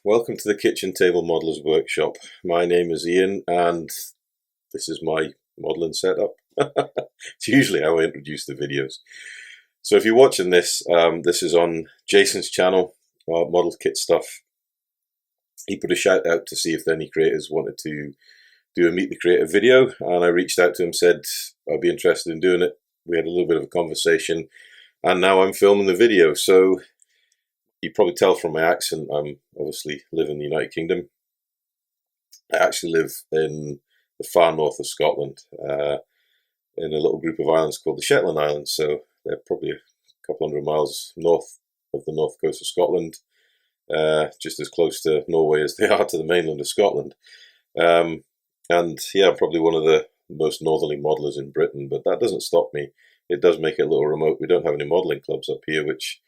Welcome to the Kitchen Table Modelers Workshop. My name is Ian and this is my modelling setup. It's usually how I introduce the videos. So if you're watching this, this is on Jason's channel, Model Kit Stuff. He put a shout out to see if any creators wanted to do a Meet the Creator video, and I reached out to him, said I'd be interested in doing it. We had a little bit of a conversation and now I'm filming the video. So you probably tell from my accent, I'm obviously live in the United Kingdom. I actually live in the far north of Scotland, in a little group of islands called the Shetland Islands. So they're probably a couple hundred miles north of the north coast of Scotland, just as close to Norway as they are to the mainland of Scotland. And yeah, I'm probably one of the most northerly modelers in Britain, but that doesn't stop me. It does make it a little remote. We don't have any modelling clubs up here, which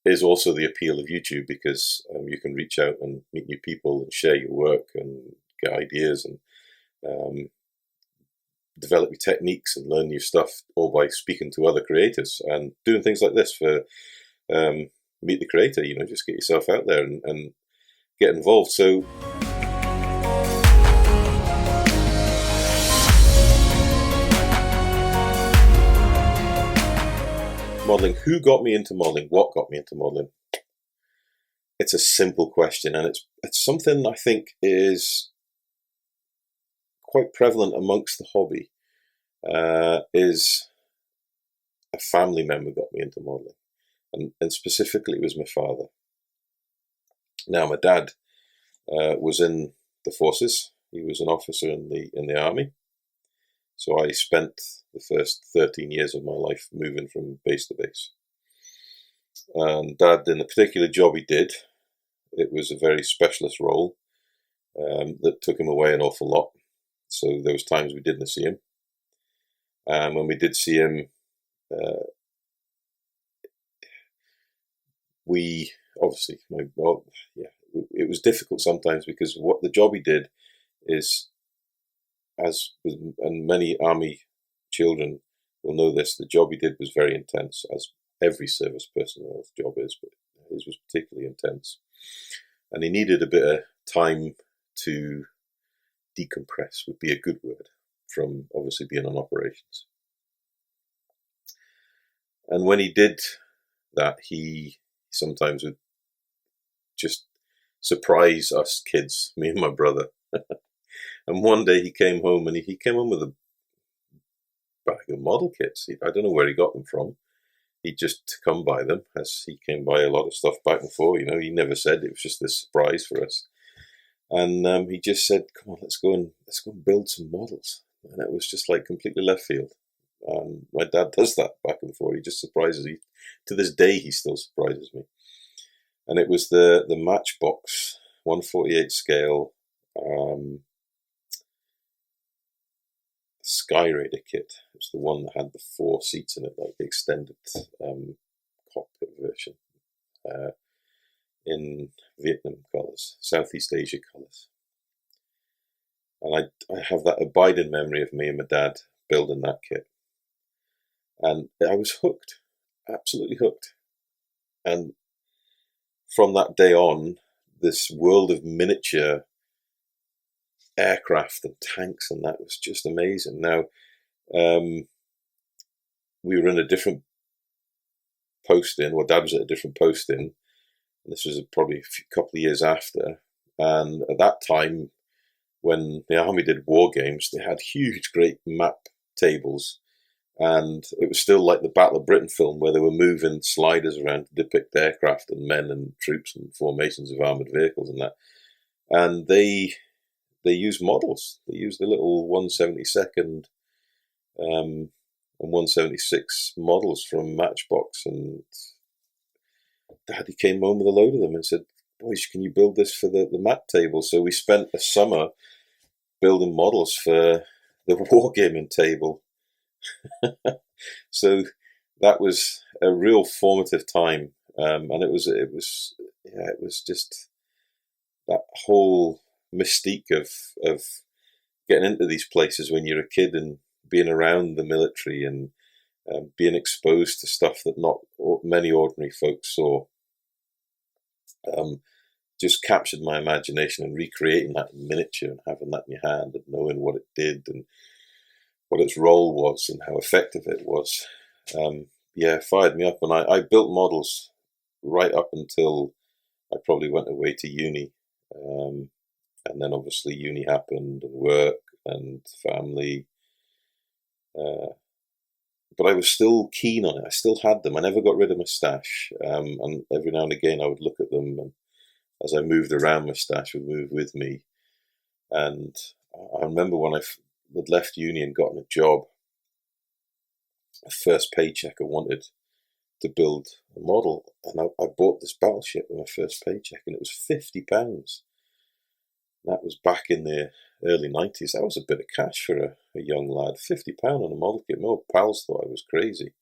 is also the appeal of YouTube, because you can reach out and meet new people and share your work and get ideas and develop your techniques and learn new stuff, all by speaking to other creators and doing things like this for Meet the Creator. You know, just get yourself out there and get involved. So modelling. Who got me into modelling? What got me into modelling? It's a simple question, and it's something I think is quite prevalent amongst the hobby. Is a family member got me into modelling, and specifically it was my father. Now, my dad was in the forces. He was an officer in the army. So I spent the first 13 years of my life moving from base to base. And Dad, in the particular job he did, it was a very specialist role that took him away an awful lot. So there was times we didn't see him. And when we did see him, we obviously, it was difficult sometimes, because what the job he did is, and many army children will know this, the job he did was very intense, as every service personnel's job is, but his was particularly intense. And he needed a bit of time to decompress, would be a good word, from obviously being on operations. And when he did that, he sometimes would just surprise us kids, me and my brother. And one day he came home, and he came home with a bag of model kits. I don't know where he got them from. He'd just come by them, as he came by a lot of stuff back and forth. You know, he never said. It was just a surprise for us. And he just said, "Come on, let's go and build some models." And it was just like completely left field. My dad does that back and forth. He just surprises me. To this day, he still surprises me. And it was the Matchbox 1/48 scale Sky Raider kit. It was the one that had the 4 seats in it, like the extended cockpit version, in Vietnam colours, Southeast Asia colours. And I have that abiding memory of me and my dad building that kit. And I was hooked, absolutely hooked. And from that day on, this world of miniature aircraft and tanks and that was just amazing. Now, we were in a different posting, well, Dad was at a different posting. This was probably a couple of years after. And at that time, when the army did war games, they had huge, great map tables. And it was still like the Battle of Britain film, where they were moving sliders around to depict aircraft and men and troops and formations of armoured vehicles and that. And they used models. They used the little 1/72nd and 1/76 models from Matchbox. And Daddy came home with a load of them and said, "Boys, can you build this for the map table?" So we spent a summer building models for the wargaming table. So that was a real formative time, and it was just that whole mystique of getting into these places when you're a kid and being around the military and being exposed to stuff that not many ordinary folks saw. just captured my imagination, and recreating that in miniature and having that in your hand and knowing what it did and what its role was and how effective it was, yeah, fired me up. And I built models right up until I probably went away to uni. And then obviously uni happened, and work and family. But I was still keen on it. I still had them. I never got rid of my stash. And every now and again I would look at them, and as I moved around, my stash would move with me. And I remember when I had left uni and gotten a job, the first paycheck I wanted to build a model, and I bought this battleship with my first paycheck, and it was £50. That was back in the early 90s. That was a bit of cash for a young lad. £50 on a model kit. My old pals thought I was crazy.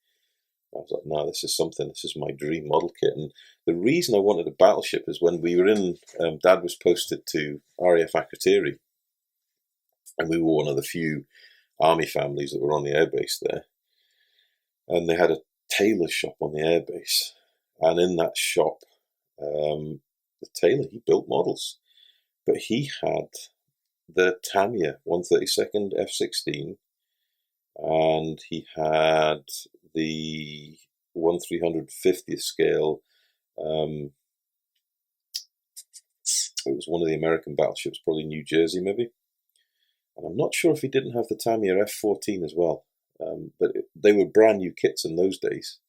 I was like, no, this is something. This is my dream model kit. And the reason I wanted a battleship is when we were in, Dad was posted to RAF Akrotiri, and we were one of the few army families that were on the airbase there. And they had a tailor shop on the airbase. And in that shop, the tailor, he built models. But he had the Tamiya 132nd F-16, and he had the 1/350th scale. It was one of the American battleships, probably New Jersey maybe. And I'm not sure if he didn't have the Tamiya F-14 as well. But they were brand new kits in those days.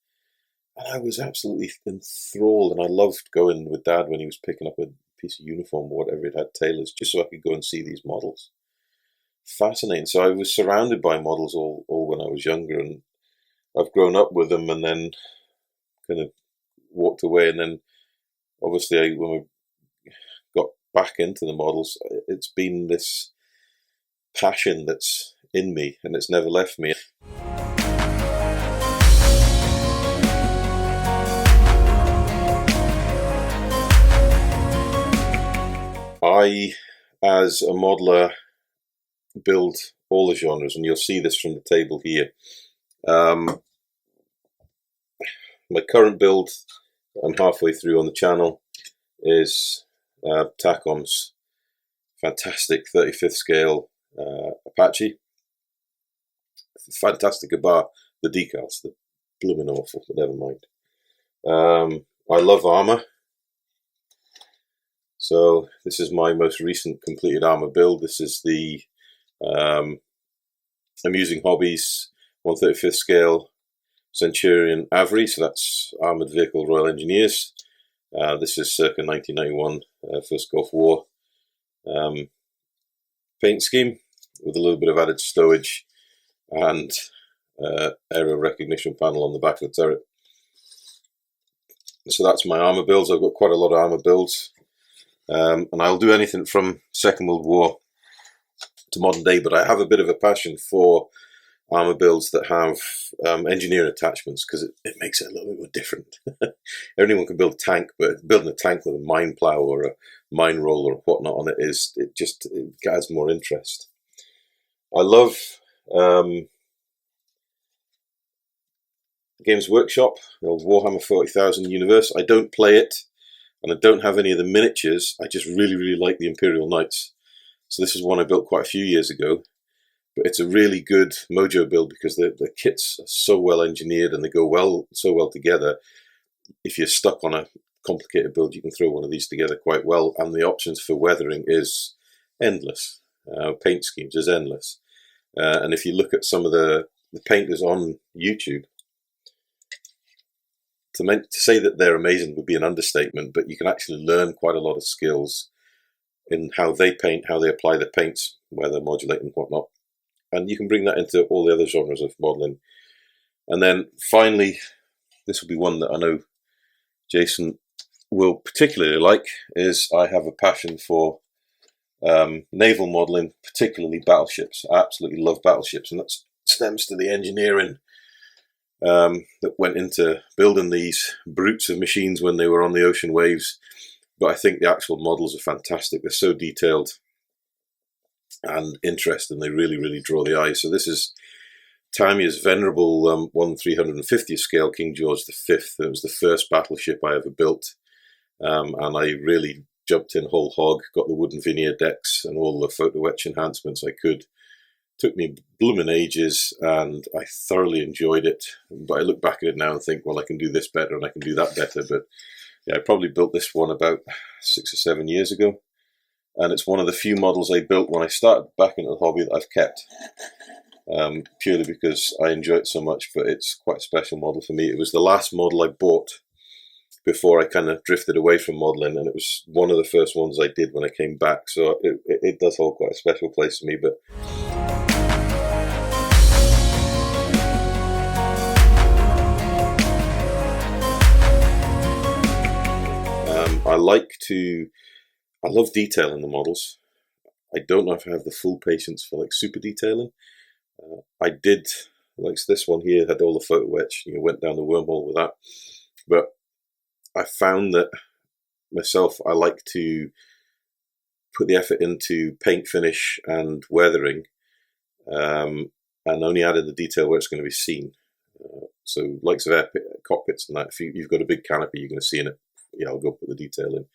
And I was absolutely enthralled, and I loved going with Dad when he was picking up a piece of uniform or whatever it had tailors, just so I could go and see these models. Fascinating. So I was surrounded by models all when I was younger, and I've grown up with them, and then kind of walked away. And then obviously when we got back into the models, it's been this passion that's in me, and it's never left me. I, as a modeler, build all the genres, and you'll see this from the table here. My current build, I'm halfway through on the channel, is Takom's fantastic 35th scale Apache. Fantastic bar, the decals, they're blooming awful, but never mind. I love armour. So this is my most recent completed armour build. This is the Amusing Hobbies 1/35th scale Centurion Avery, so that's Armoured Vehicle Royal Engineers. This is circa 1991, First Gulf War paint scheme with a little bit of added stowage and aerial recognition panel on the back of the turret. So that's my armour builds. I've got quite a lot of armour builds. And I'll do anything from Second World War to modern day, but I have a bit of a passion for armour builds that have engineering attachments, because it makes it a little bit more different. Anyone can build a tank, but building a tank with a mine plough or a mine roller or whatnot on it adds more interest. I love Games Workshop, the old Warhammer 40,000 universe. I don't play it, and I don't have any of the miniatures. I just really, really like the Imperial Knights. So this is one I built quite a few years ago. But it's a really good Mojo build because the kits are so well engineered and they go so well together. If you're stuck on a complicated build, you can throw one of these together quite well. And the options for weathering is endless. Paint schemes is endless. And if you look at some of the painters on YouTube, to say that they're amazing would be an understatement, but you can actually learn quite a lot of skills in how they paint, how they apply the paints, where they're modulating and whatnot. And you can bring that into all the other genres of modelling. And then finally, this will be one that I know Jason will particularly like, is I have a passion for naval modelling, particularly battleships. I absolutely love battleships, and that stems to the engineering that went into building these brutes of machines when they were on the ocean waves. But I think the actual models are fantastic. They're so detailed and interesting. They really, really draw the eye. So this is Tamiya's venerable 1/350th scale King George V. It was the first battleship I ever built, and I really jumped in whole hog, got the wooden veneer decks and all the photo etch enhancements I could. Took me blooming ages, and I thoroughly enjoyed it. But I look back at it now and think, well, I can do this better and I can do that better. But yeah, I probably built this one about 6 or 7 years ago. And it's one of the few models I built when I started back into the hobby that I've kept. Purely because I enjoy it so much, but it's quite a special model for me. It was the last model I bought before I kind of drifted away from modelling, and it was one of the first ones I did when I came back. So it does hold quite a special place for me. But I love detail in the models. I don't know if I have the full patience for like super detailing. I did, like this one here had all the photo etch, went down the wormhole with that. But I found that myself, I like to put the effort into paint finish and weathering, and only add in the detail where it's going to be seen. So likes of cockpits and that, if you've got a big canopy, you're going to see in it, yeah, I'll go put the detail in.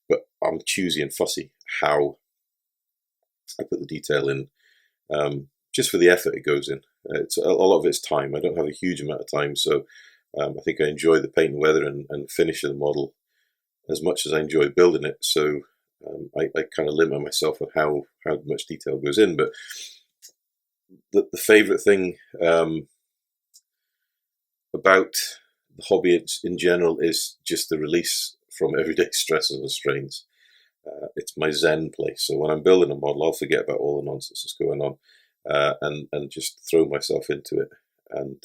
But I'm choosy and fussy how I put the detail in, just for the effort it goes in. It's a lot of it's time. I don't have a huge amount of time, so I think I enjoy the paint and weather and finish of the model as much as I enjoy building it. So I kind of limit myself on how much detail goes in. But the favourite thing about the hobby in general is just the release from everyday stresses and strains. It's my zen place. So when I'm building a model, I'll forget about all the nonsense that's going on, and just throw myself into it. And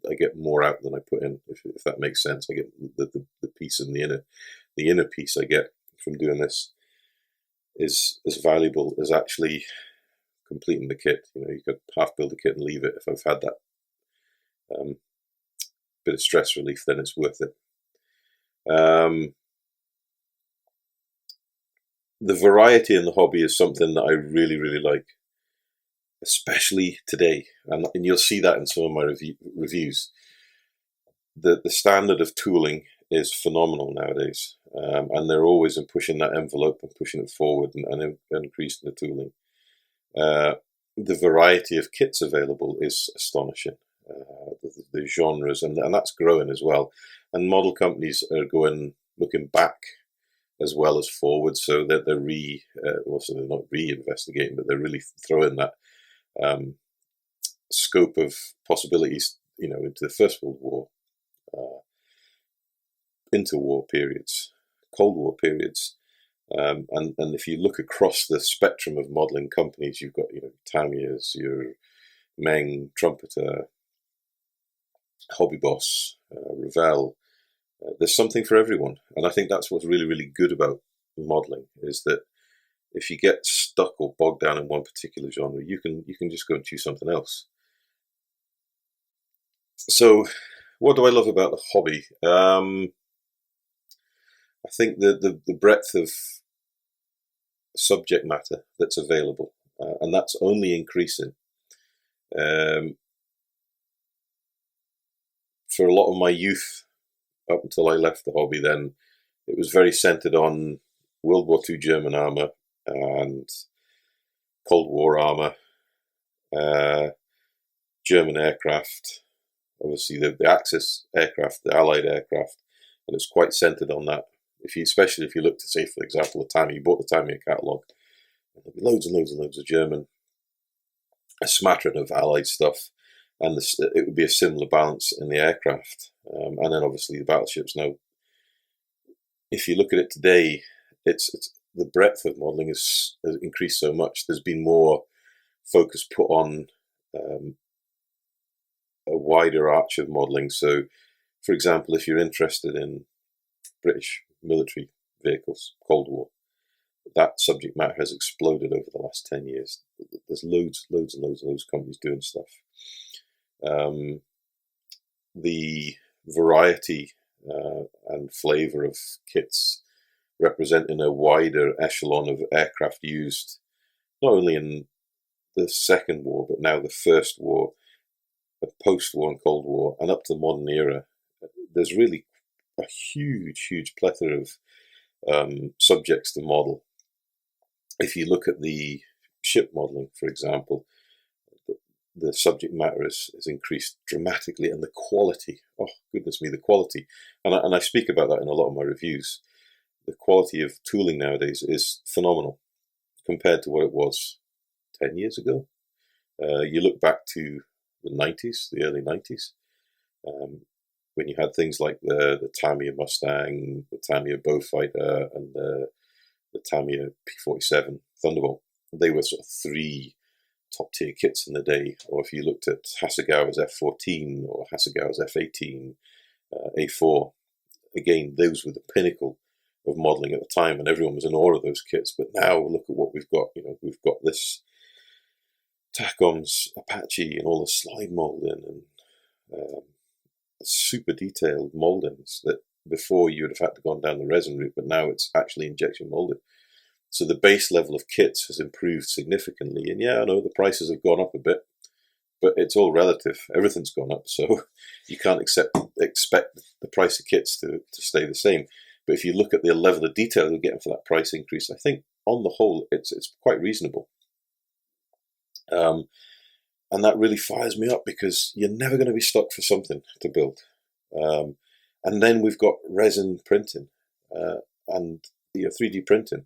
I get more out than I put in, if that makes sense. I get the piece and the inner piece I get from doing this is as valuable as actually completing the kit. You could half build a kit and leave it. If I've had that bit of stress relief, then it's worth it. The variety in the hobby is something that I really, really like, especially today, and you'll see that in some of my reviews. The standard of tooling is phenomenal nowadays, and they're always pushing that envelope and pushing it forward and increasing the tooling. The variety of kits available is astonishing. The genres, and that's growing as well. And model companies are looking back as well as forward, so that they're they're not re-investigating, but they're really throwing that scope of possibilities, into the First World War, interwar periods, Cold War periods, and if you look across the spectrum of modelling companies, you've got Tamiya's, your Meng, Trumpeter, Hobby Boss, Revell. There's something for everyone, and I think that's what's really, really good about modelling, is that if you get stuck or bogged down in one particular genre, you can just go and choose something else. So, what do I love about the hobby? I think the breadth of subject matter that's available, and that's only increasing. For a lot of my youth, up until I left the hobby, then it was very centered on World War II German armour and Cold War armour, German aircraft, obviously the Axis aircraft, the Allied aircraft, and it's quite centered on that. Especially if you look to, say, for example, the Tamiya, you bought the Tamiya catalogue, there'll be loads and loads and loads of German, a smattering of Allied stuff, and it would be a similar balance in the aircraft, and then obviously the battleships. Now, if you look at it today, it's the breadth of modelling has increased so much. There's been more focus put on a wider arch of modelling. So, for example, if you're interested in British military vehicles, Cold War, that subject matter has exploded over the last 10 years. There's loads and loads of companies doing stuff. The variety and flavour of kits representing a wider echelon of aircraft used, not only in the Second War, but now the First War, the post-war and Cold War, and up to the modern era. There's really a huge plethora of subjects to model. If you look at the ship modeling, for example, the subject matter is increased dramatically, and the quality, oh goodness me, the quality, and I speak about that in a lot of my reviews. The quality of tooling nowadays is phenomenal compared to what it was 10 years ago. You look back to the 90s, the early 90s, when you had things like the Tamiya Mustang, the Tamiya Beaufighter, and the Tamiya P-47 Thunderbolt. They were sort of three top-tier kits in the day. Or if you looked at Hasegawa's F-14 or Hasegawa's F-18, A4, again, those were the pinnacle of modelling at the time, and everyone was in awe of those kits. But now look at what we've got. You know, we've got this Takom's Apache and all the slide moulding and super detailed mouldings that before you would have had to gone down the resin route, but now it's actually injection moulded. So the base level of kits has improved significantly. And yeah, I know the prices have gone up a bit, but it's all relative. Everything's gone up, so you can't expect the price of kits to stay the same. But if you look at the level of detail you're getting for that price increase, I think on the whole it's quite reasonable. And that really fires me up, because you're never going to be stuck for something to build. And then we've got resin printing and 3D printing,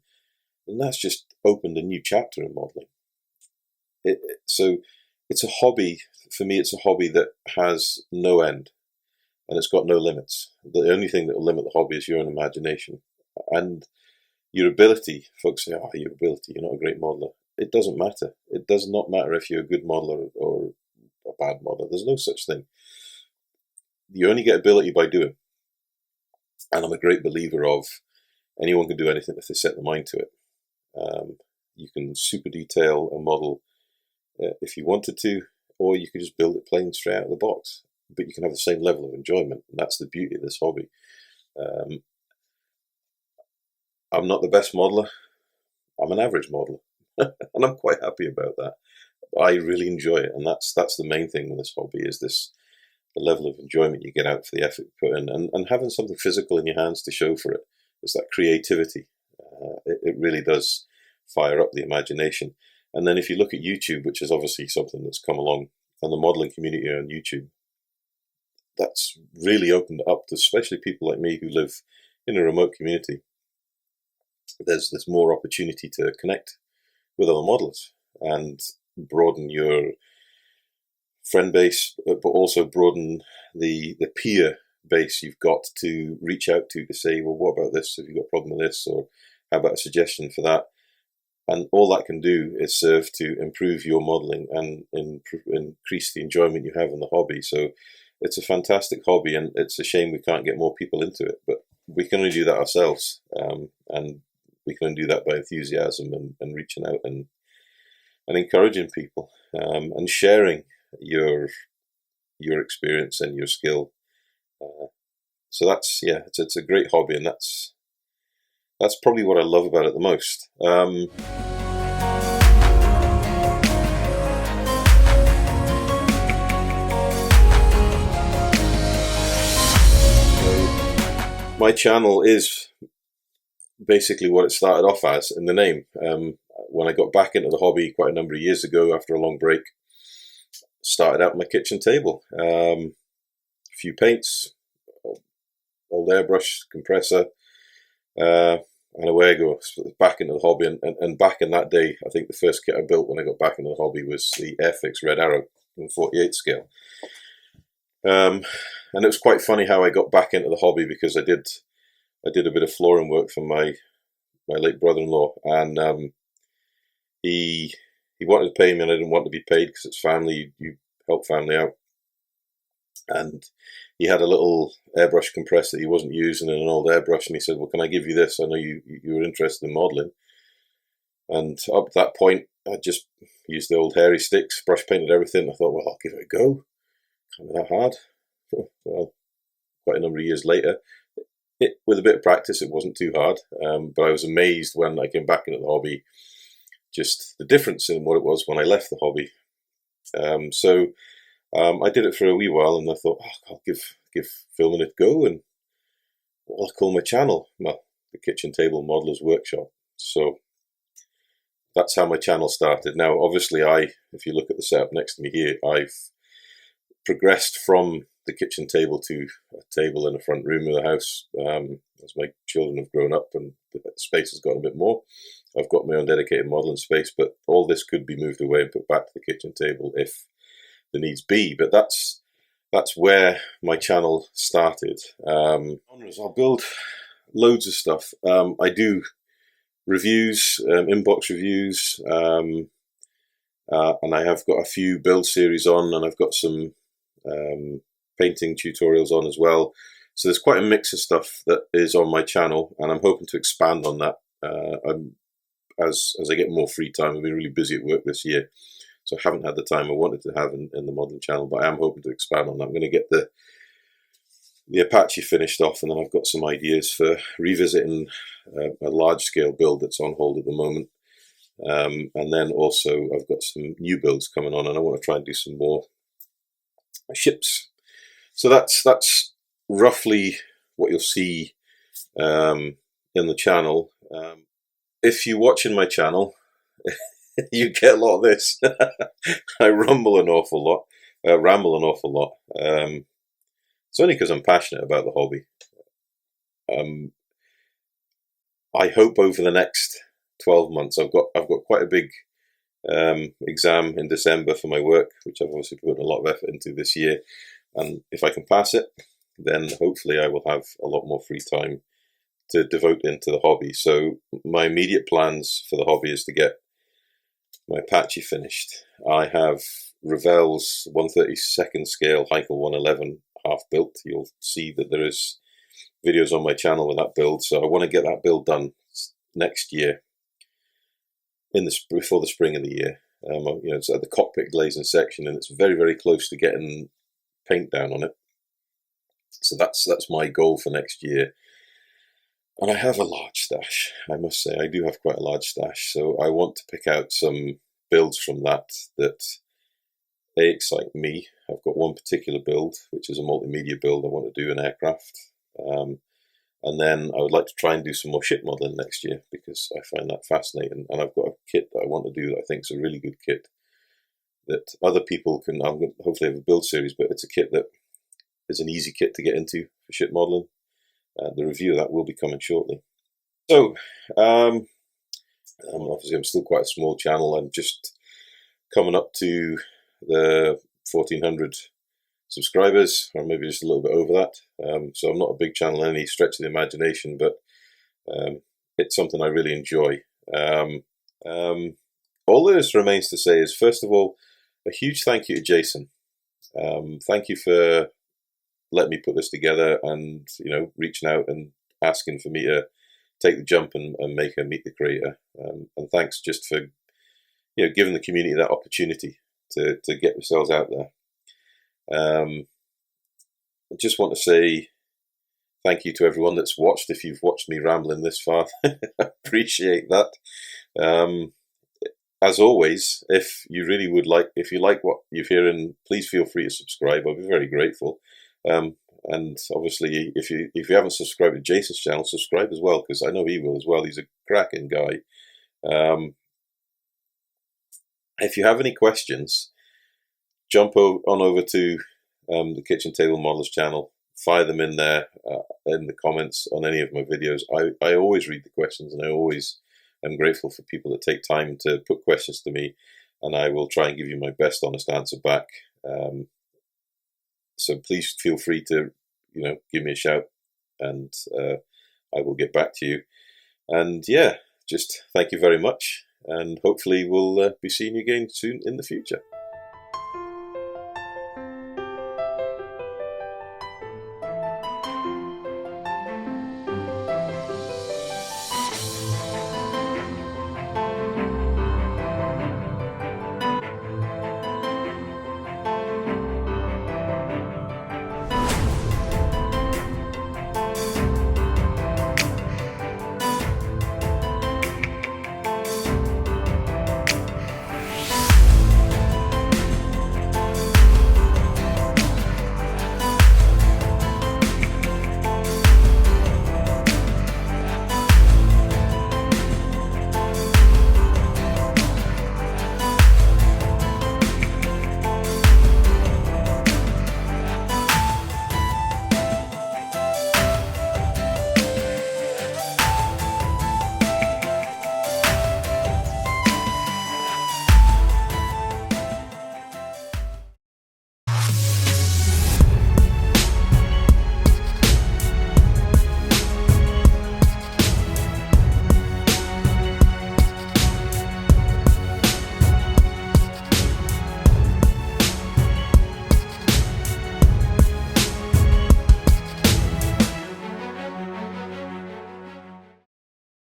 and that's just opened a new chapter in modelling. So it's a hobby, for me it's a hobby that has no end, and it's got no limits. The only thing that will limit the hobby is your own imagination and your ability. Folks say, oh, your ability, you're not a great modeler. It doesn't matter. It does not matter if you're a good modeler or a bad modeler. There's no such thing. You only get ability by doing. And I'm a great believer of anyone can do anything if they set their mind to it. You can super detail a model if you wanted to, or you could just build it plain straight out of the box. But you can have the same level of enjoyment, and that's the beauty of this hobby. I'm not the best modeler. I'm an average modeler. And I'm quite happy about that. I really enjoy it, and that's the main thing with this hobby, is the level of enjoyment you get out for the effort you put in, and having something physical in your hands to show for it. It's that creativity. It really does fire up the imagination. And then if you look at YouTube, which is obviously something that's come along, and the modelling community on YouTube, that's really opened up to especially people like me who live in a remote community. There's more opportunity to connect with other modelers and broaden your friend base, but also broaden the peer base you've got to reach out to say, well, what about this? Have you got a problem with this? Or how about a suggestion for that? And all that can do is serve to improve your modelling and increase the enjoyment you have in the hobby. So it's a fantastic hobby, and it's a shame we can't get more people into it, but we can only do that ourselves. And we can only do that by enthusiasm and reaching out and encouraging people, and sharing your experience and your skill. So that's, yeah, it's a great hobby, and that's probably what I love about it the most. My channel is basically what it started off as in the name. When I got back into the hobby quite a number of years ago after a long break, started out on my kitchen table. A few paints, old airbrush, compressor, and away I go. Back into the hobby, and back in that day, I think the first kit I built when I got back into the hobby was the Airfix Red Arrow in 48 scale. And it was quite funny how I got back into the hobby, because I did a bit of flooring work for my late brother-in-law, and he wanted to pay me, and I didn't want to be paid because it's family. You help family out, and he had a little airbrush compressor that he wasn't using, and an old airbrush, and he said, "Well, can I give you this? I know you were interested in modelling." And up to that point, I just used the old hairy sticks, brush painted everything. I thought, well, I'll give it a go. Can't be that hard. Well, quite a number of years later, with a bit of practice, it wasn't too hard. But I was amazed when I came back into the hobby, just the difference in what it was when I left the hobby. So I did it for a wee while, and I thought, oh, I'll give filming it a go, and what will I call my channel? Well, the Kitchen Table Modelers Workshop. So that's how my channel started. Now, obviously, if you look at the setup next to me here, I've progressed from the kitchen table to a table in the front room of the house. As my children have grown up and the space has gotten a bit more, I've got my own dedicated modelling space, but all this could be moved away and put back to the kitchen table if the needs be. But that's where my channel started. I'll build loads of stuff. I do reviews, inbox reviews, and I have got a few build series on, and I've got some painting tutorials on as well. So there's quite a mix of stuff that is on my channel, and I'm hoping to expand on that as I get more free time. I've been really busy at work this year, so I haven't had the time I wanted to have in the modelling channel, but I am hoping to expand on that. I'm going to get the Apache finished off, and then I've got some ideas for revisiting a large-scale build that's on hold at the moment. And then also I've got some new builds coming on, and I want to try and do some more ships. So that's roughly what you'll see in the channel. If you're watching my channel, you get a lot of this. I ramble an awful lot. It's only because I'm passionate about the hobby. I hope over the next 12 months, I've got quite a big exam in December for my work, which I've obviously put a lot of effort into this year. And if I can pass it, then hopefully I will have a lot more free time to devote into the hobby. So my immediate plans for the hobby is to get my Apache finished. I have Revell's 1/32 scale Heikel 111 half built. You'll see that there is videos on my channel with that build. So I want to get that build done next year, before the spring of the year. It's at the cockpit glazing section, and it's very, very close to getting paint down on it. So that's my goal for next year. And I have a large stash, I must say. I do have quite a large stash, so I want to pick out some builds from that excite me. I've got one particular build, which is a multimedia build I want to do in aircraft. And then I would like to try and do some more ship modelling next year, because I find that fascinating. And I've got a kit that I want to do that I think is a really good kit that other people can, I'm going to hopefully have a build series, but it's a kit that is an easy kit to get into for ship modelling. The review of that will be coming shortly. So, obviously I'm still quite a small channel. I'm just coming up to the 1,400 subscribers, or maybe just a little bit over that. So I'm not a big channel in any stretch of the imagination, but it's something I really enjoy. All there is remains to say is, first of all, a huge thank you to Jason. Thank you for letting me put this together, and reaching out and asking for me to take the jump and make a Meet the Creator. And thanks just for giving the community that opportunity to get themselves out there. I just want to say thank you to everyone that's watched. If you've watched me rambling this far, appreciate that. As always, if you like what you're hearing, please feel free to subscribe. I'll be very grateful. And obviously, if you haven't subscribed to Jason's channel, subscribe as well, because I know he will as well. He's a cracking guy. If you have any questions, jump on over to the Kitchen Table Modelers channel. Fire them in there in the comments on any of my videos. I always read the questions, and I always am grateful for people that take time to put questions to me, and I will try and give you my best honest answer back. So please feel free to give me a shout, and I will get back to you. And yeah, just thank you very much, and hopefully we'll be seeing you again soon in the future.